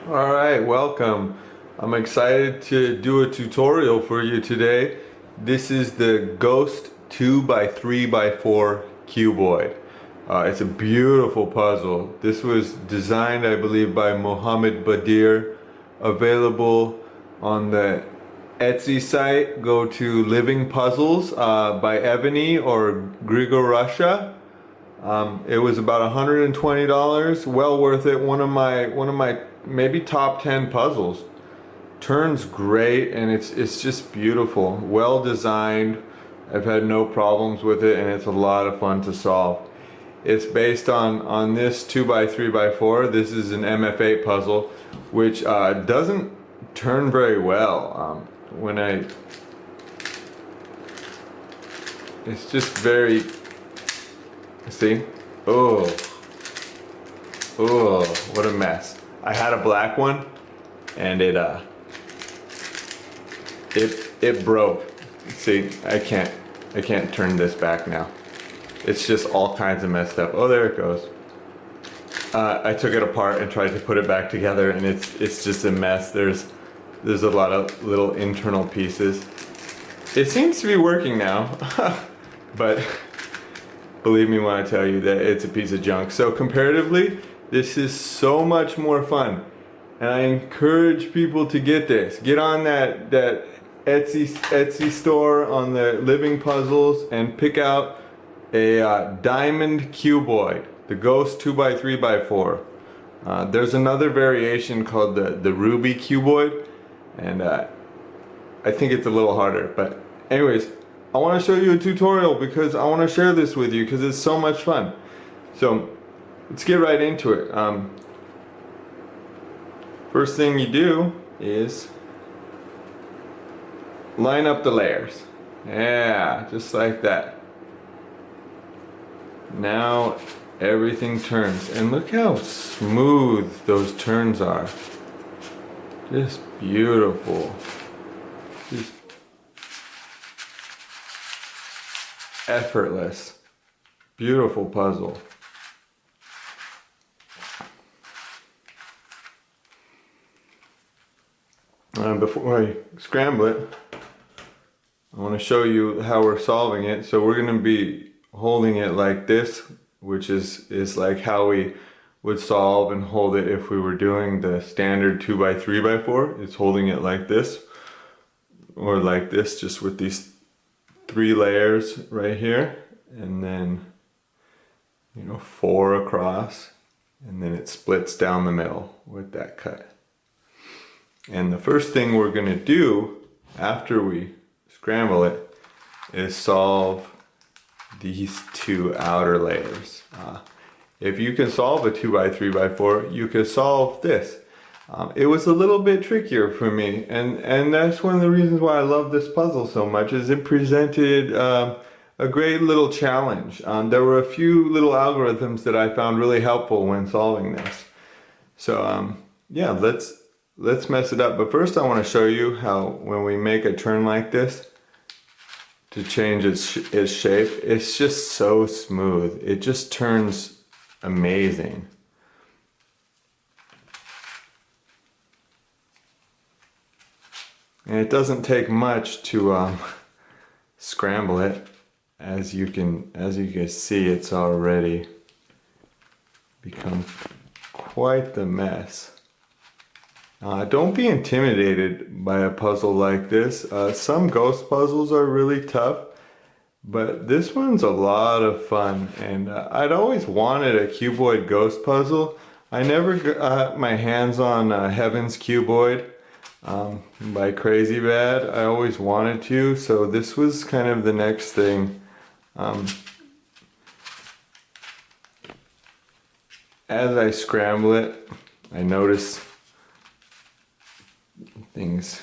Alright, welcome. I'm excited to do a tutorial for you today. This is the Ghost 2x3x4 Cuboid. It's a beautiful puzzle. This was designed, I believe, by Mohammed Badir. Available on the Etsy site. Go to Living Puzzles by Ebony or Grigor Russia. It was about $120, well worth it. One of my maybe top 10 puzzles. Turns great and it's just beautiful. Well designed. I've had no problems with it and it's a lot of fun to solve. It's based on this 2x3x4. This is an MF8 puzzle, which doesn't turn very well. It's just very. See? Oh, what a mess. I had a black one and it broke. See, I can't turn this back now. It's just all kinds of messed up. Oh, there it goes. I took it apart and tried to put it back together and it's just a mess. There's a lot of little internal pieces. It seems to be working now, but believe me when I tell you that it's a piece of junk. So comparatively, this is so much more fun. And I encourage people to get this. Get on that Etsy store on the Living Puzzles and pick out a diamond cuboid, the Ghost 2x3x4. There's another variation called the ruby cuboid, and I think it's a little harder. But anyways, I want to show you a tutorial because I want to share this with you because it's so much fun. So let's get right into it. First thing you do is line up the layers. Yeah, just like that. Now everything turns, and look how smooth those turns are. Just beautiful. Just effortless. Beautiful puzzle. Before I scramble it, I want to show you how we're solving it. So we're going to be holding it like this, which is like how we would solve and hold it if we were doing the standard 2x3x4. It's holding it like this, or like this, just with these 3 layers right here, and then 4 across, and then it splits down the middle with that cut. And the first thing we're going to do after we scramble it is solve these 2 outer layers. If you can solve a 2x3x4, you can solve this. It was a little bit trickier for me, and that's one of the reasons why I love this puzzle so much, is it presented a great little challenge. There were a few little algorithms that I found really helpful when solving this. So yeah, let's mess it up. But first I want to show you how when we make a turn like this, to change its shape, it's just so smooth. It just turns amazing. And it doesn't take much to scramble it. As you can see, it's already become quite the mess. Don't be intimidated by a puzzle like this. Some ghost puzzles are really tough, but this one's a lot of fun. And I'd always wanted a cuboid ghost puzzle. I never got my hands on Heaven's Cuboid by Crazy Bad. I always wanted to, so this was kind of the next thing. As I scramble it, I notice things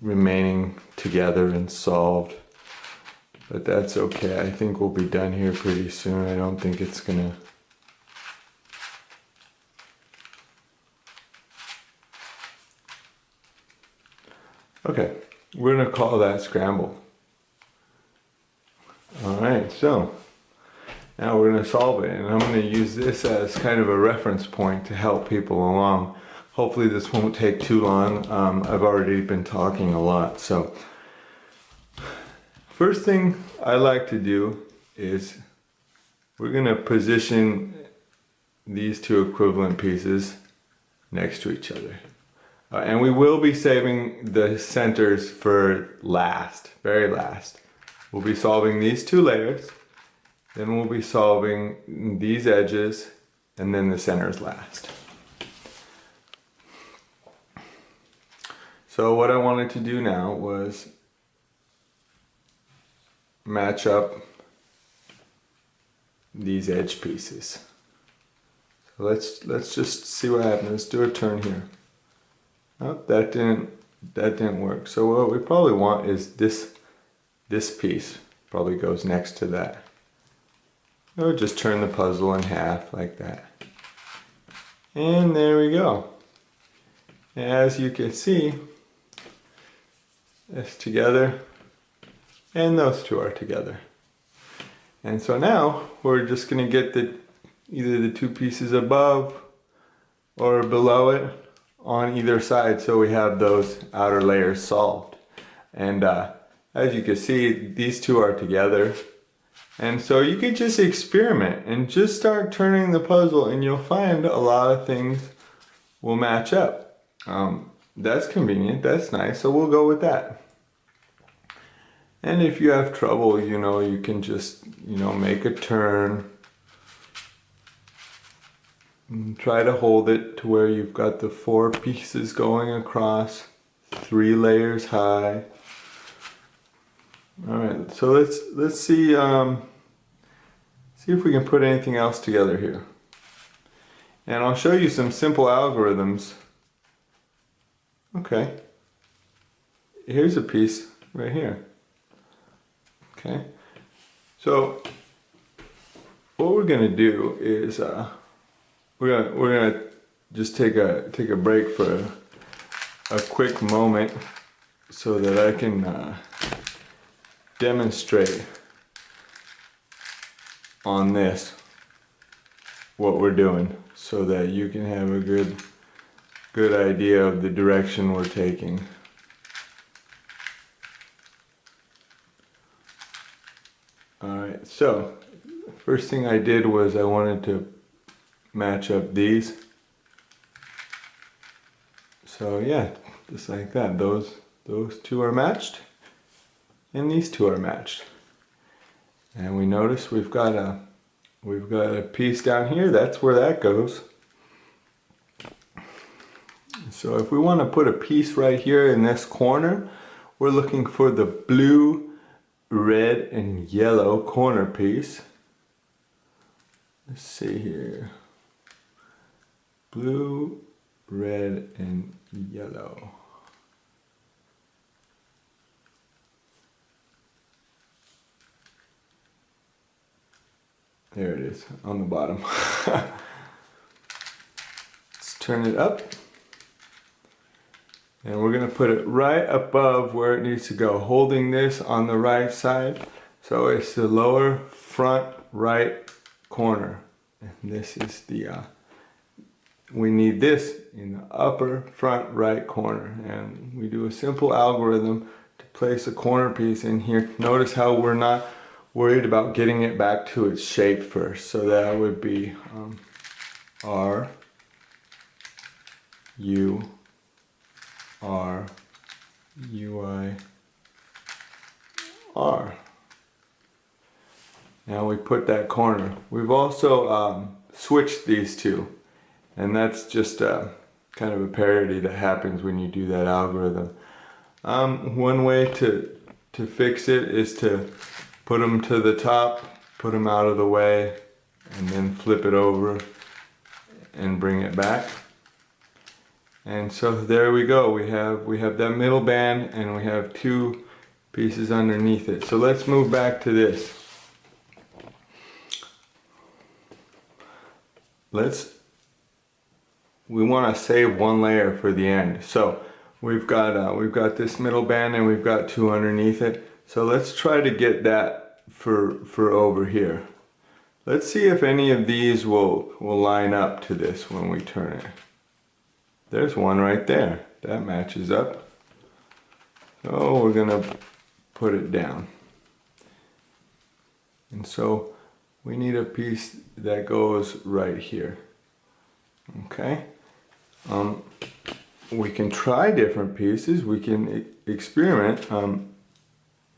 remaining together and solved, but that's okay. I think we'll be done here pretty soon. I don't think it's gonna. Okay, we're gonna call that scramble. Alright, so Now we're going to solve it, and I'm going to use this as kind of a reference point to help people along. Hopefully this won't take too long. I've already been talking a lot. So first thing I like to do is we're going to position these two equivalent pieces next to each other. And we will be saving the centers for last, very last. We'll be solving these two layers, then we'll be solving these edges, and then the centers last. So what I wanted to do now was match up these edge pieces. So let's just see what happens. Let's do a turn here. Oh, that didn't work. So what we probably want is this piece probably goes next to that. Or just turn the puzzle in half like that. And there we go. As you can see, it's together and those two are together. And so now we're just going to get either the two pieces above or below it on either side, so we have those outer layers solved. And as you can see, these two are together. And so you could just experiment and just start turning the puzzle and you'll find a lot of things will match up. That's convenient, that's nice, so we'll go with that. And if you have trouble, you can just, make a turn. And try to hold it to where you've got the 4 pieces going across, 3 layers high. All right, so let's see if we can put anything else together here. And I'll show you some simple algorithms. Okay, here's a piece right here. Okay, so what we're gonna do is we're gonna just take a break for a quick moment so that I can demonstrate on this what we're doing, so that you can have a good idea of the direction we're taking. Alright, so first thing I did was I wanted to match up these. So yeah, just like that, those two are matched and these two are matched. And we notice we've got a piece down here, that's where that goes. So if we want to put a piece right here in this corner, we're looking for the blue, red, and yellow corner piece. Let's see here. Blue, red, and yellow. There it is on the bottom. Let's turn it up. And we're going to put it right above where it needs to go, holding this on the right side. So it's the lower front right corner. And this is we need this in the upper front right corner. And we do a simple algorithm to place a corner piece in here. Notice how we're not worried about getting it back to its shape first. So that would be R, U, R, U, I, R. Now we put that corner. We've also switched these two, and that's just kind of a parity that happens when you do that algorithm. One way to fix it is to put them to the top, put them out of the way, and then flip it over and bring it back. And so there we go. We have that middle band and we have 2 pieces underneath it. So let's move back to this. We want to save 1 layer for the end. So we've got this middle band and we've got 2 underneath it. So let's try to get that for over here. Let's see if any of these will line up to this when we turn it. there's one right there. That matches up. So we're gonna put it down. And so we need a piece that goes right here. Okay. We can try different pieces. We can experiment.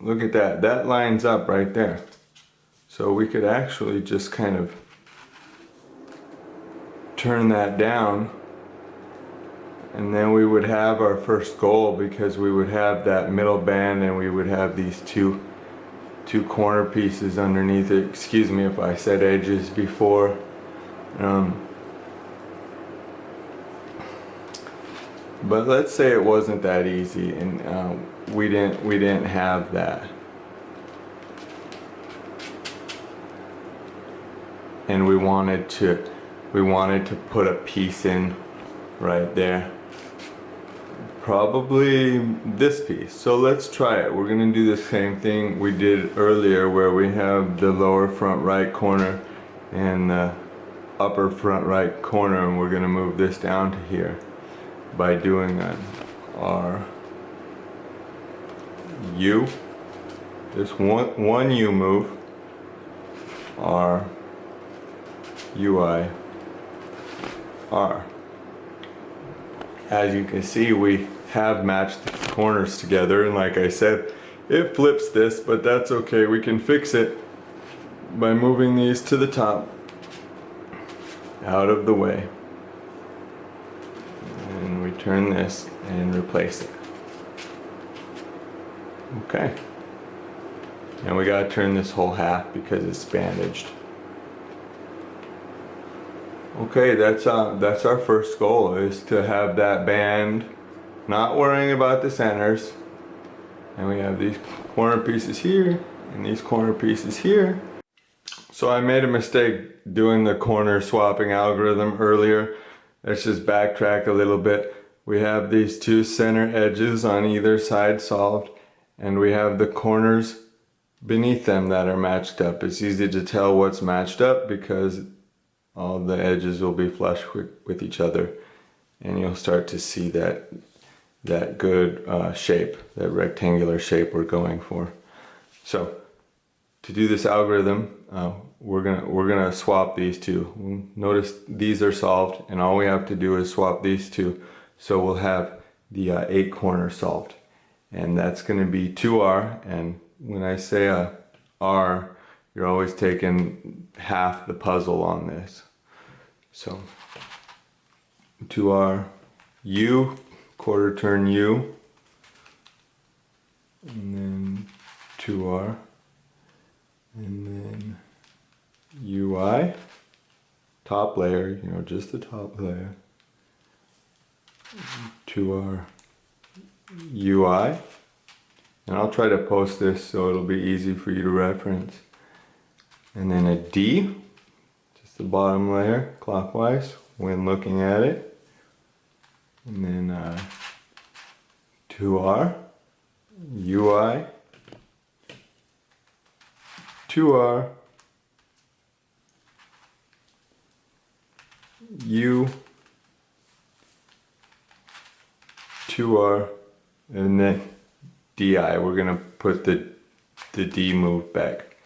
Look at that. That lines up right there. So we could actually just kind of turn that down, and then we would have our first goal, because we would have that middle band and we would have these two corner pieces underneath it. Excuse me if I said edges before. But let's say it wasn't that easy, and we didn't have that, and we wanted to put a piece in right there, probably this piece. So let's try it. We're gonna do the same thing we did earlier, where we have the lower front right corner and the upper front right corner, and we're gonna move this down to here by doing an R U. This one U move, R U I R. As you can see, we have matched the corners together, and like I said, it flips this, but that's okay. We can fix it by moving these to the top, out of the way. And we turn this and replace it. Okay. And we gotta turn this whole half because it's bandaged. Okay, that's our first goal, is to have that band, not worrying about the centers. And we have these corner pieces here and these corner pieces here. So I made a mistake doing the corner swapping algorithm earlier. Let's just backtrack a little bit. We have these two center edges on either side solved, and we have the corners beneath them that are matched up. It's easy to tell what's matched up because all the edges will be flush with each other, and you'll start to see that good shape, that rectangular shape we're going for. So to do this algorithm, we're gonna swap these two. Notice these are solved, and all we have to do is swap these two. So we'll have the 8 corners solved, and that's gonna be 2R. And when I say R, you're always taking half the puzzle on this. So 2R, U, quarter turn U, and then 2R, and then UI, top layer, you know, just the top layer, 2R, UI, and I'll try to post this so it'll be easy for you to reference. And then a D, just the bottom layer, clockwise, when looking at it. And then 2R, UI, 2R, U, 2R, and then DI. We're gonna put the D move back.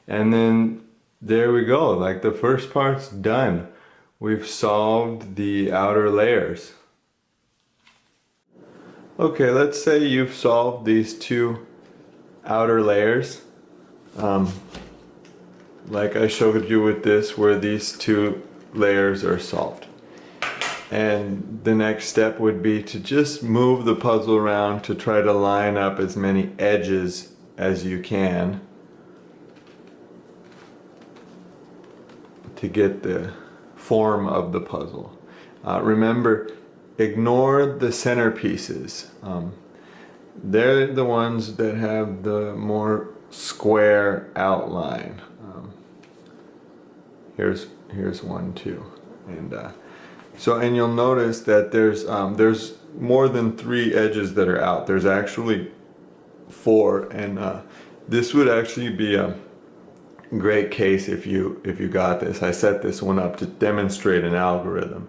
And then there we go, like the first part's done. We've solved the outer layers. Okay, let's say you've solved these two outer layers. Like I showed you with this, where these two layers are solved. And the next step would be to just move the puzzle around to try to line up as many edges as you can to get the form of the puzzle. Remember, ignore the center pieces. They're the ones that have the more square outline. Here's one too, and and you'll notice that there's more than 3 edges that are out. There's actually 4, and this would actually be a great case if you got this. I set this one up to demonstrate an algorithm,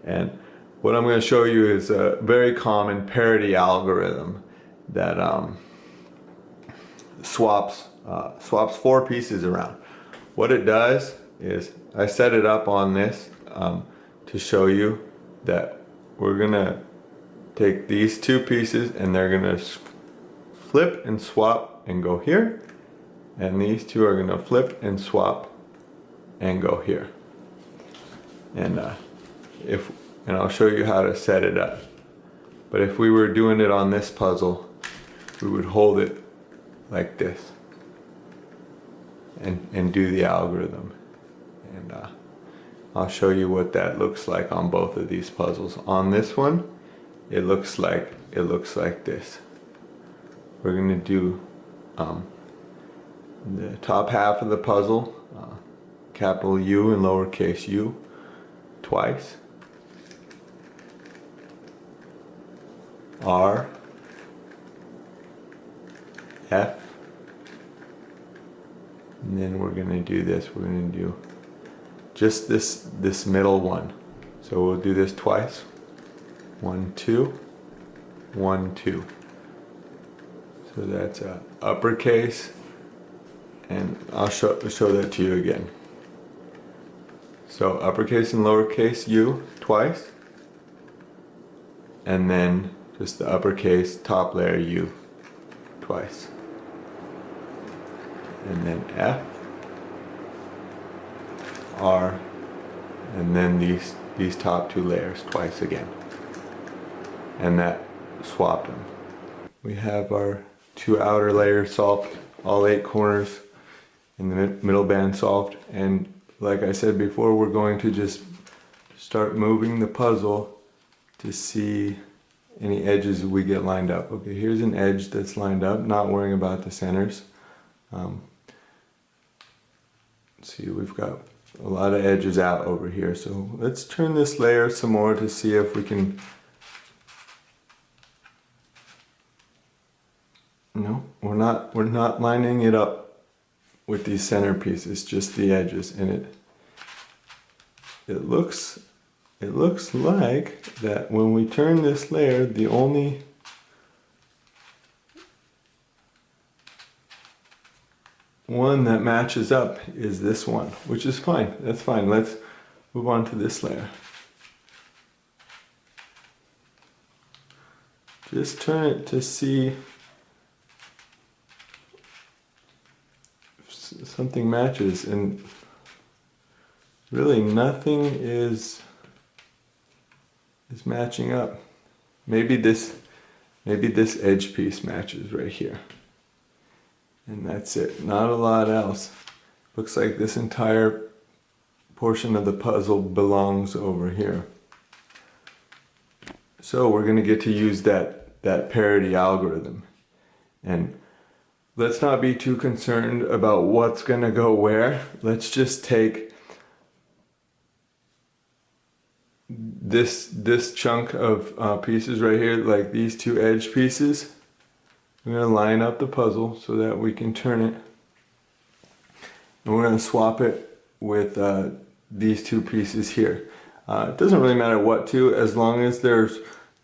and What I'm going to show you is a very common parity algorithm that swaps 4 pieces around. What it does is, I set it up on this to show you that we're going to take these 2 pieces and they're going to flip and swap and go here, and these 2 are going to flip and swap and go here. And I'll show you how to set it up. But if we were doing it on this puzzle, we would hold it like this and do the algorithm. And I'll show you what that looks like on both of these puzzles. On this one, it looks like this. We're going to do the top half of the puzzle, capital U and lowercase u, twice. R, F, and then we're going to do this. We're going to do just this middle one. So we'll do this twice. 1, 2, 1, 2. So that's uppercase, and I'll show that to you again. So uppercase and lowercase u twice, and then just the uppercase top layer U twice. And then F, R, and then these top 2 layers twice again. And that swapped them. We have our 2 outer layers solved, all 8 corners in the middle band solved. And like I said before, we're going to just start moving the puzzle to see any edges we get lined up. Okay, here's an edge that's lined up, not worrying about the centers. See, we've got a lot of edges out over here. So let's turn this layer some more to see if we can. No, we're not lining it up with these center pieces, just the edges, and it looks like that when we turn this layer, the only one that matches up is this one, which is fine. That's fine. Let's move on to this layer. Just turn it to see if something matches, and really nothing is matching up. Maybe this edge piece matches right here. And that's it. Not a lot else. Looks like this entire portion of the puzzle belongs over here. So we're going to get to use that parity algorithm. And let's not be too concerned about what's going to go where. Let's just take this chunk of pieces right here, like these 2 edge pieces. We're going to line up the puzzle so that we can turn it, and we're going to swap it with these 2 pieces here. It doesn't really matter what 2, as long as there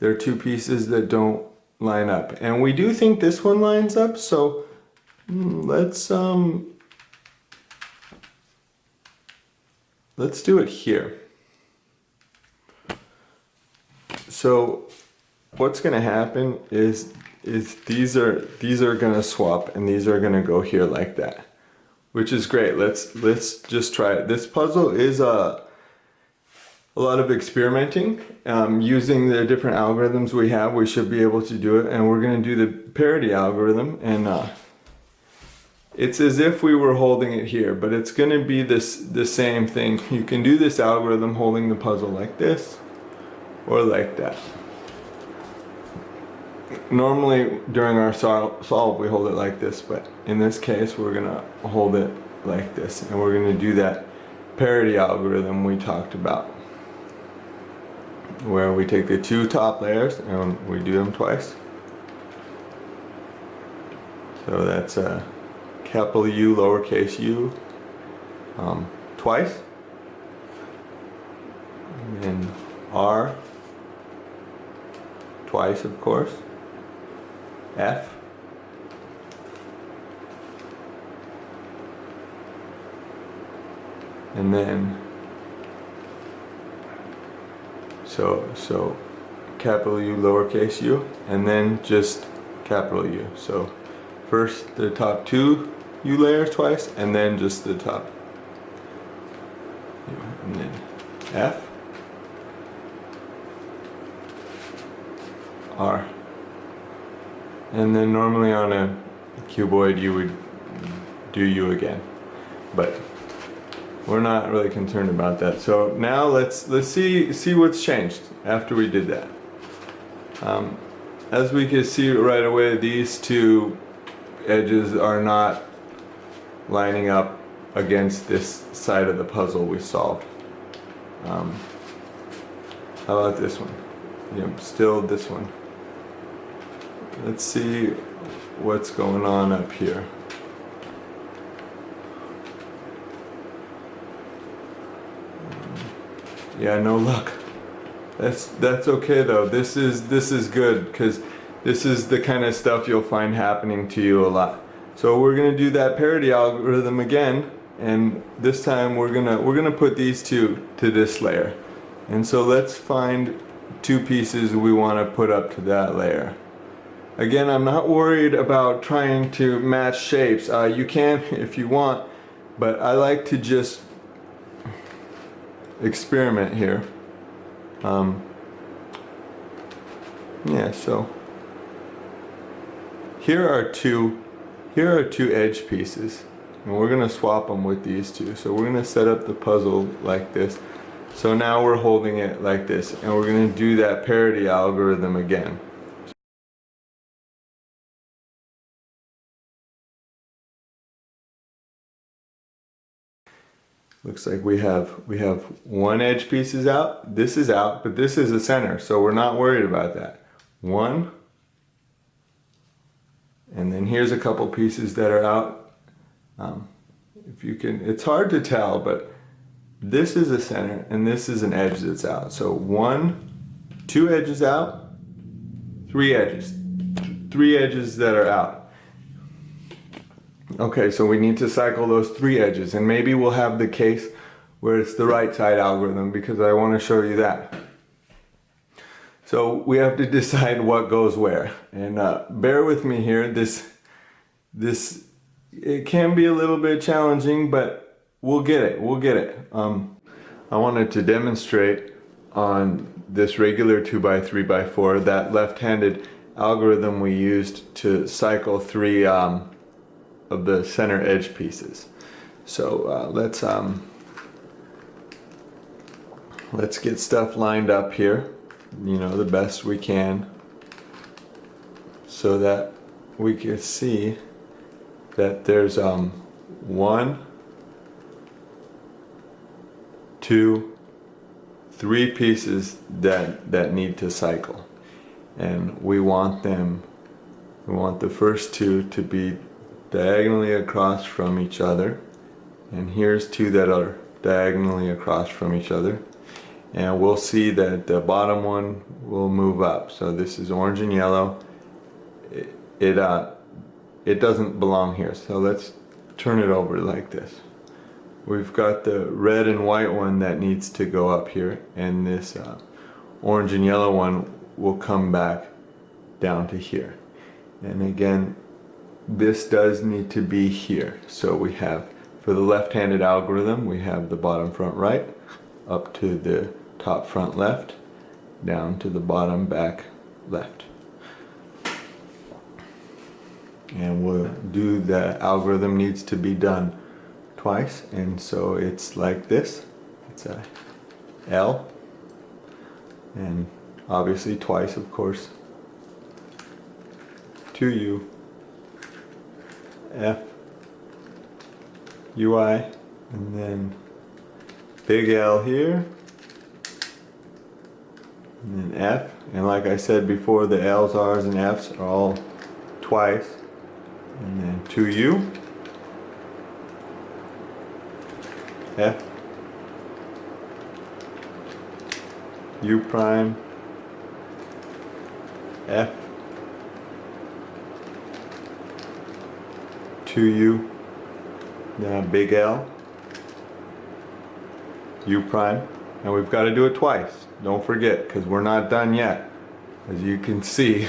are 2 pieces that don't line up. And we do think this one lines up, so let's do it here. So what's going to happen is these are going to swap, and these are going to go here like that, which is great. Let's just try it. This puzzle is a lot of experimenting. Using the different algorithms we have, we should be able to do it, and we're going to do the parity algorithm, and it's as if we were holding it here, but it's going to be the same thing. You can do this algorithm holding the puzzle like this or like that. Normally during our solve we hold it like this, but in this case we're going to hold it like this, and we're going to do that parity algorithm we talked about, where we take the 2 top layers and we do them twice. So that's capital U, lowercase u, twice, and then R, twice, of course. F. And then so capital U, lowercase u, and then just capital U. So first the top two U layers twice, and then just the top U, and then F, R. And then normally on a cuboid you would do U again, but we're not really concerned about that. So now let's see what's changed after we did that. As we can see right away, these two edges are not lining up against this side of the puzzle we solved. How about this one? Yep, still this one. Let's see what's going on up here. Yeah, no luck. That's okay though. This is good, because this is the kind of stuff you'll find happening to you a lot. So we're gonna do that parity algorithm again, and this time we're gonna put these two to this layer. And so let's find two pieces we want to put up to that layer. Again, I'm not worried about trying to match shapes. You can if you want, but I like to just experiment here. Yeah, so here are two edge pieces, and we're gonna swap them with these two. So we're gonna set up the puzzle like this. So now we're holding it like this, and we're gonna do that parity algorithm again. Looks like we have one edge piece is out, this is out, but this is the center, so we're not worried about that. One, and then here's a couple pieces that are out. If you can, it's hard to tell, but this is a center and this is an edge that's out. So one, two edges out, three edges that are out. Okay, so we need to cycle those three edges, and maybe we'll have the case where it's the right side algorithm, because I want to show you that. So we have to decide what goes where, and bear with me here. This it can be a little bit challenging, but we'll get it. I wanted to demonstrate on this regular 2x3x4 that left-handed algorithm we used to cycle three of the center edge pieces. So let's get stuff lined up here, you know, the best we can, so that we can see that there's 1, 2, 3 pieces that need to cycle, and we want the first two to be diagonally across from each other, and here's two that are diagonally across from each other, and we'll see that the bottom one will move up. So this is orange and yellow. It doesn't belong here, so let's turn it over like this. We've got the red and white one that needs to go up here, and this orange and yellow one will come back down to here. And again, this does need to be here. So we have, for the left-handed algorithm, we have the bottom front right up to the top front left, down to the bottom back left. And we'll do the algorithm needs to be done twice, and so it's like this. It's a L, and obviously twice, of course. 2U, F, UI, and then big L here, and then F. And like I said before, the L's, R's, and F's are all twice. And then 2U, F, U prime, F, 2U, now big L, U prime, and we've got to do it twice. Don't forget, because we're not done yet. As you can see,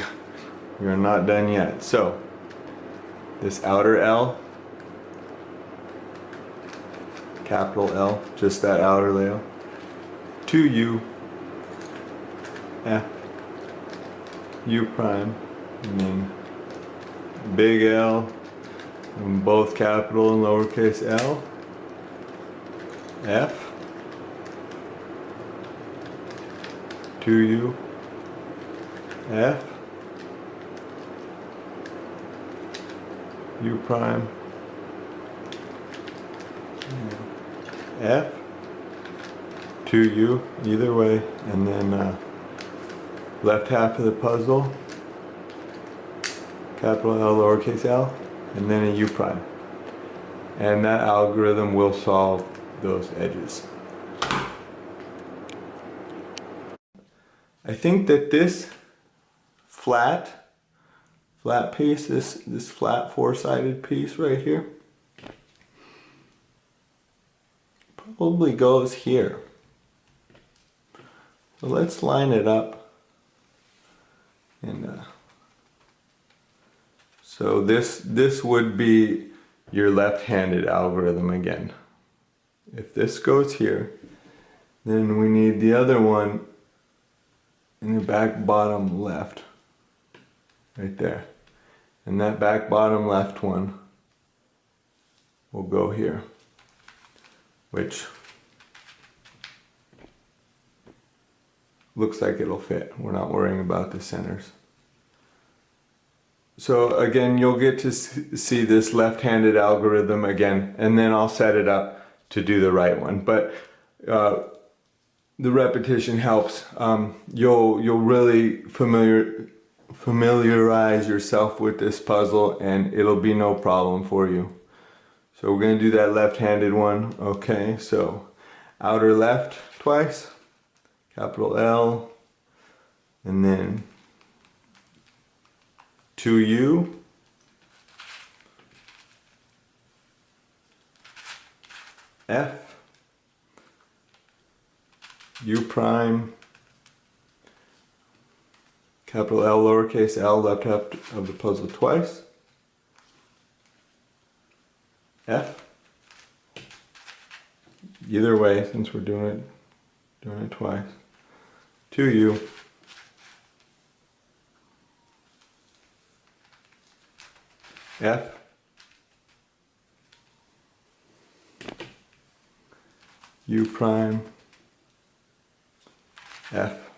we are not done yet. So, this outer L, capital L, just that outer layer, 2U, F, U prime, and then big L, and both capital and lowercase l, F, 2U, F, U prime, F, 2U, either way, and then left half of the puzzle, capital L, lowercase l, and then a U prime. And that algorithm will solve those edges. I think that this flat piece, this flat four-sided piece right here, probably goes here. So let's line it up. And so this would be your left-handed algorithm again. If this goes here, then we need the other one in the back bottom left, right there. And that back bottom left one will go here, which looks like it'll fit. We're not worrying about the centers. So again, you'll get to see this left-handed algorithm again, and then I'll set it up to do the right one. But the repetition helps. You'll really familiarize yourself with this puzzle, and it'll be no problem for you. So we're going to do that left-handed one. Okay, so outer left twice, capital L, and then 2U, F, U prime, capital L, lowercase l, left half of the puzzle twice, F, either way since we're doing it twice, 2U, F, U prime, F,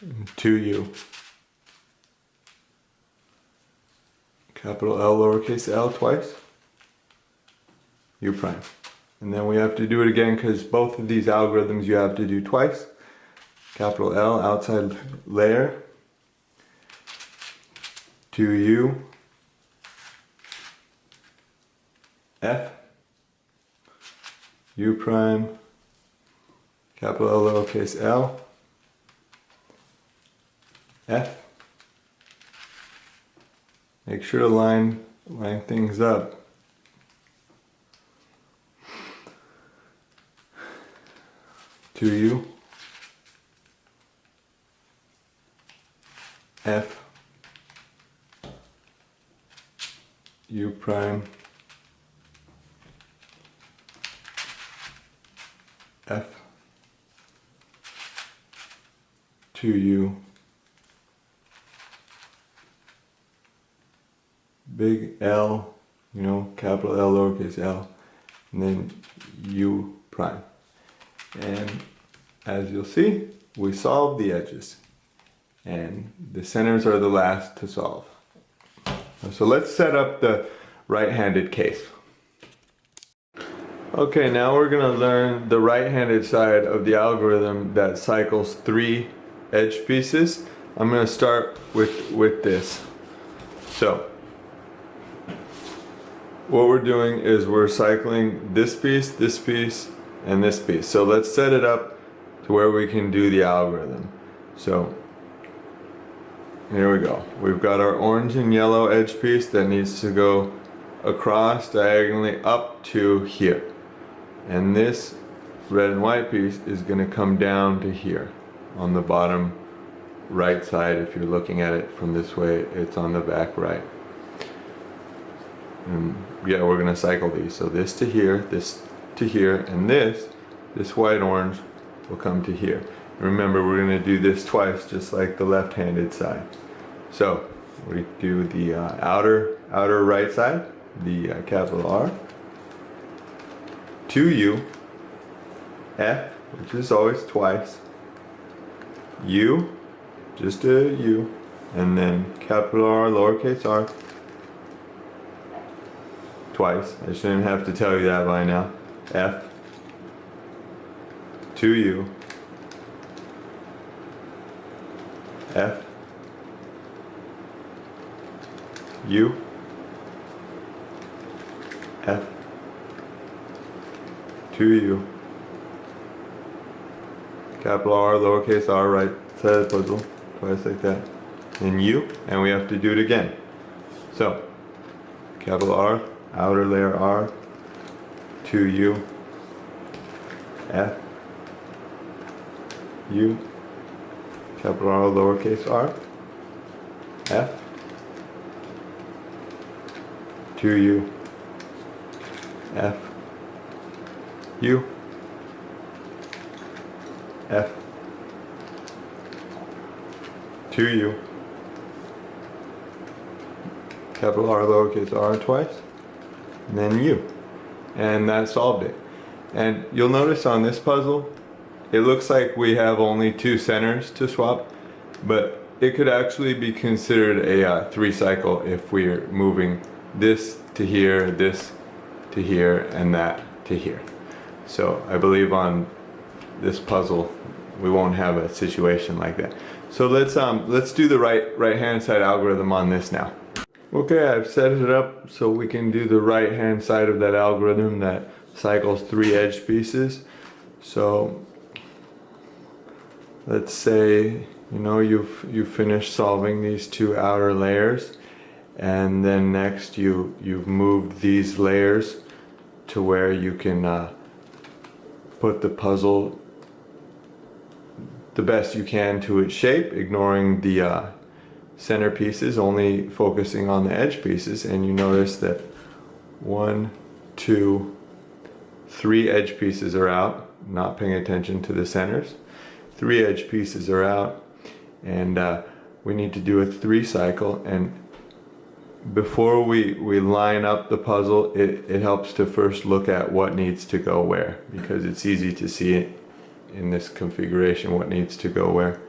and 2U, capital L, lowercase l twice, U prime. And then we have to do it again because both of these algorithms you have to do twice. Capital L, outside layer, 2U, F, U prime, capital L, lowercase l, F. Make sure to line things up. To U, F, U prime, F, 2U, big L, capital L, lowercase l, and then U prime. And as you'll see, we solved the edges, and the centers are the last to solve. So let's set up the right-handed case. Okay, now we're going to learn the right-handed side of the algorithm that cycles 3 edge pieces. I'm going to start with this. So what we're doing is we're cycling this piece, and this piece. So let's set it up to where we can do the algorithm. So here we go. We've got our orange and yellow edge piece that needs to go across diagonally up to here. And this red and white piece is going to come down to here on the bottom right side. If you're looking at it from this way, it's on the back right. And yeah, we're going to cycle these. So this to here, and this white orange will come to here. Remember, we're going to do this twice, just like the left-handed side. So we do the outer right side, the capital R, 2U, F, which is always twice, U, just a U, and then capital R, lowercase r, twice. I shouldn't have to tell you that by now. F, 2U, F, U, F, 2U, capital R, lowercase r, right side of the puzzle, twice like that, and U, and we have to do it again. So, capital R, outer layer R, 2U, F, U, capital R, lowercase r, F, 2U, F, U, F, 2U, capital R, lowercase r twice, and then U. And that solved it. And you'll notice on this puzzle, it looks like we have only 2 centers to swap, but it could actually be considered a 3 cycle if we're moving this to here, and that to here. So I believe on this puzzle we won't have a situation like that. So let's do the right hand side algorithm on this now. Okay, I've set it up so we can do the right hand side of that algorithm that cycles 3 edge pieces. So let's say you've finished solving these 2 outer layers, and then next you've moved these layers to where you can put the puzzle the best you can to its shape, ignoring the center pieces, only focusing on the edge pieces. And you notice that 1, 2, 3 edge pieces are out, not paying attention to the centers. 3 edge pieces are out, and we need to do a 3 cycle. And before we line up the puzzle, it helps to first look at what needs to go where, because it's easy to see it in this configuration what needs to go where.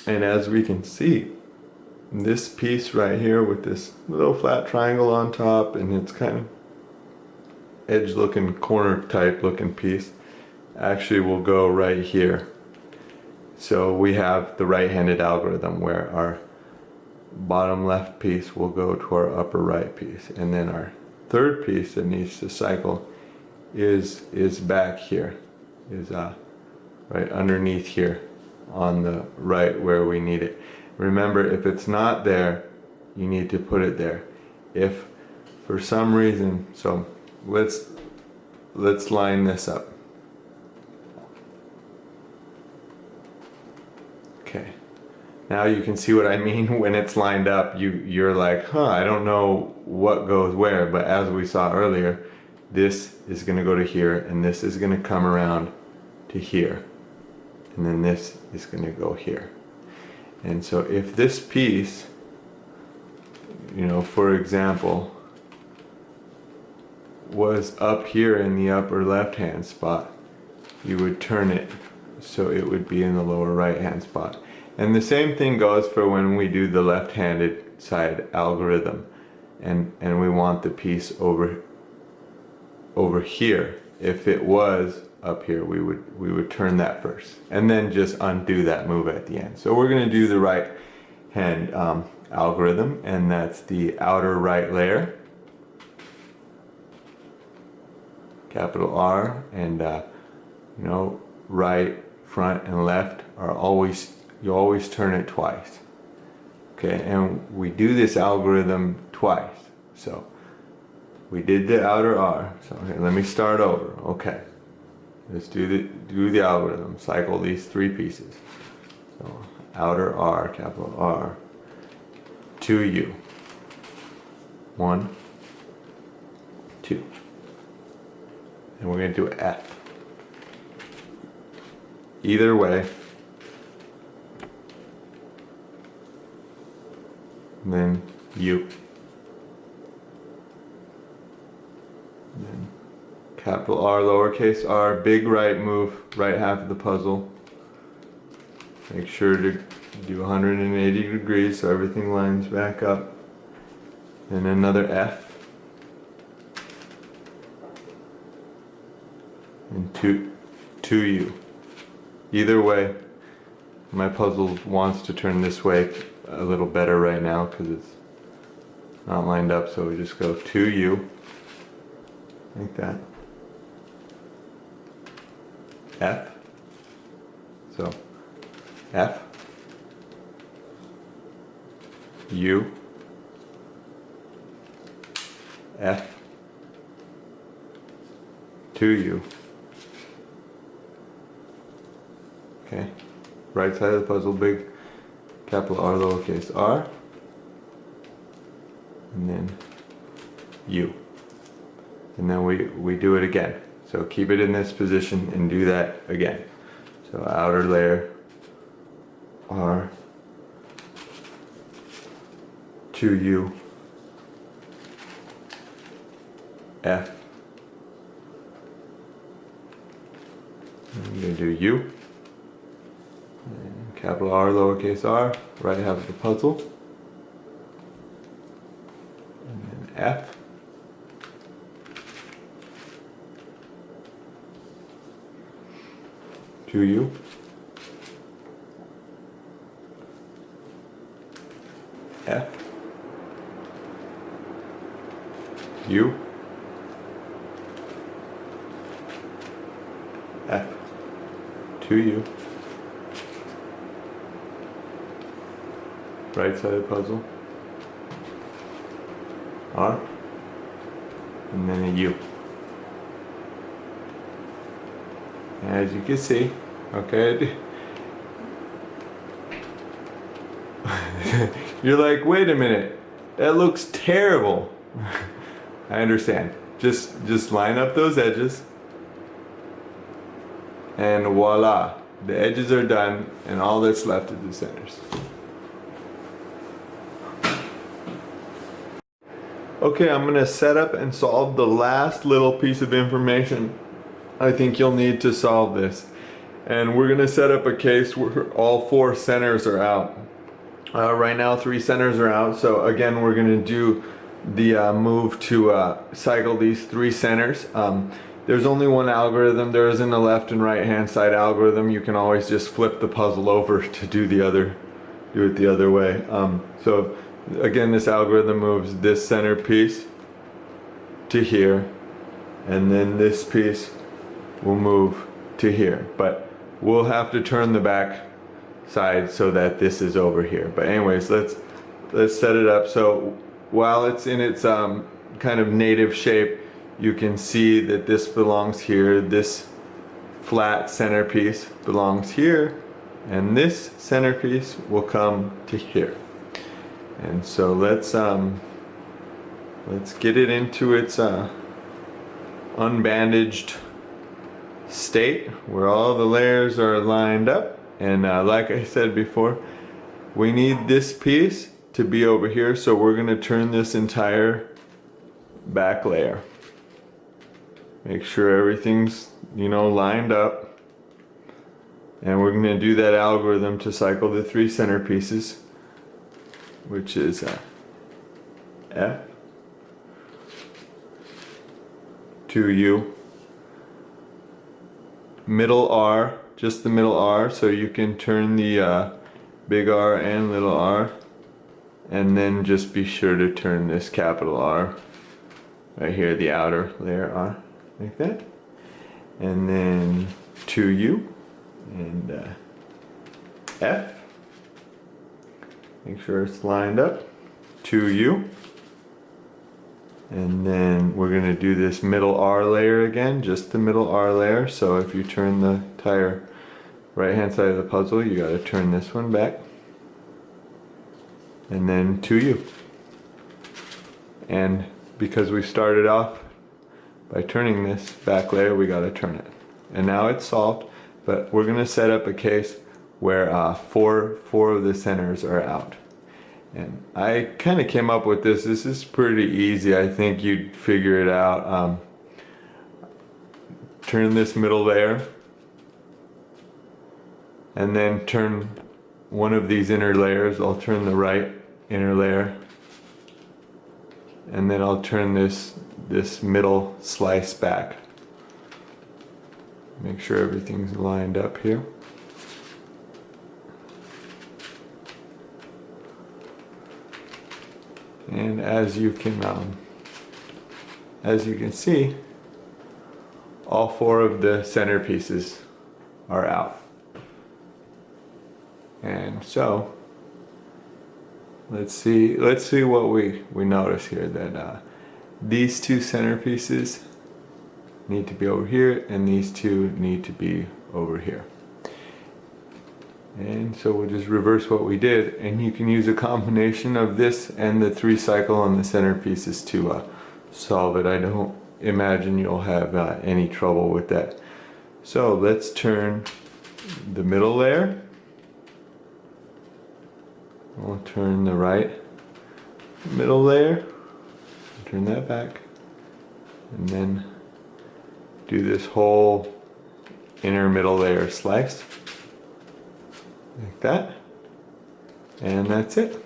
And as we can see, this piece right here with this little flat triangle on top, and it's kind of edge looking, corner type looking piece, actually will go right here. So we have the right-handed algorithm where our bottom left piece will go to our upper right piece, and then our third piece that needs to cycle is back here, is right underneath here on the right where we need it. Remember, if it's not there, you need to put it there. If for some reason, so let's line this up. Okay, now you can see what I mean. When it's lined up, you're like, I don't know what goes where, but as we saw earlier, this is going to go to here, and this is going to come around to here, and then this is going to go here. And so if this piece, for example, was up here in the upper left hand spot, you would turn it so it would be in the lower right hand spot. And the same thing goes for when we do the left-handed side algorithm, and we want the piece over here. If it was up here, we would turn that first, and then just undo that move at the end. So we're going to do the right hand algorithm, and that's the outer right layer, capital R, and right, front, and left are always, you always turn it twice. Okay, and we do this algorithm twice. So we did the outer R. So okay, let me start over. Okay, let's do the algorithm. Cycle these three pieces. So outer R, capital R, 2U. 1, 2. And we're going to do F. Either way. And then U. And then capital R, lowercase r, big right move, right half of the puzzle. Make sure to do 180 degrees so everything lines back up. And another F. And 2U. Either way, my puzzle wants to turn this way a little better right now because it's not lined up, so we just go 2U, like that. F. So F, U, F, 2U. Okay, right side of the puzzle, big capital R, lowercase r, and then U. And then we do it again. So keep it in this position and do that again. So outer layer, R, 2U, F, I'm going to do U, and capital R, lowercase r, right half of the puzzle, and then F, to U, F, U, F, 2U, right side of the puzzle, R, and then a U. As you can see, okay, you're like, wait a minute, that looks terrible. I understand. Just line up those edges, and voila, the edges are done, and all that's left is the centers. Okay, I'm gonna set up and solve the last little piece of information I think you'll need to solve this. And we're gonna set up a case where all 4 centers are out. Right now 3 centers are out, so again we're gonna do the move to cycle these 3 centers. There's only one algorithm. There isn't a left and right hand side algorithm. You can always just flip the puzzle over to do it the other way. So again, this algorithm moves this center piece to here, and then this piece will move to here, but we'll have to turn the back side so that this is over here. But anyways, let's set it up. So while it's in its kind of native shape, you can see that this belongs here, this flat centerpiece belongs here, and this centerpiece will come to here. And so let's get it into its unbandaged state where all the layers are lined up. And like I said before, we need this piece to be over here, so we're going to turn this entire back layer. Make sure everything's, lined up. And we're going to do that algorithm to cycle the 3 center pieces, which is F, 2U, middle R, just the middle R, so you can turn the big R and little r, and then just be sure to turn this capital R right here, the outer layer R, like that, and then 2U, and F. Make sure it's lined up. 2U. And then we're going to do this middle R layer again, just the middle R layer. So if you turn the entire right hand side of the puzzle, you got to turn this one back. And then 2U. And because we started off by turning this back layer, we got to turn it. And now it's solved, but we're going to set up a case where four of the centers are out. And I kind of came up with this. This is pretty easy. I think you'd figure it out. Turn this middle layer, and then turn one of these inner layers. I'll turn the right inner layer, and then I'll turn this middle slice back. Make sure everything's lined up here. And as you can see, all four of the center pieces are out. And so let's see what we notice here, that these two center pieces need to be over here, and these two need to be over here. And so we'll just reverse what we did, and you can use a combination of this and the 3 cycle on the center pieces to solve it. I don't imagine you'll have any trouble with that. So let's turn the middle layer. We'll turn the right middle layer, turn that back, and then do this whole inner middle layer slice. Like that, and that's it.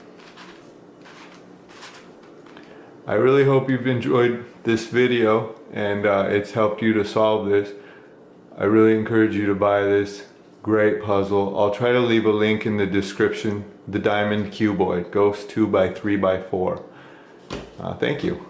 I really hope you've enjoyed this video and it's helped you to solve this. I really encourage you to buy this great puzzle. I'll try to leave a link in the description. The Diamond Cuboid, Ghost 2x3x4. Thank you.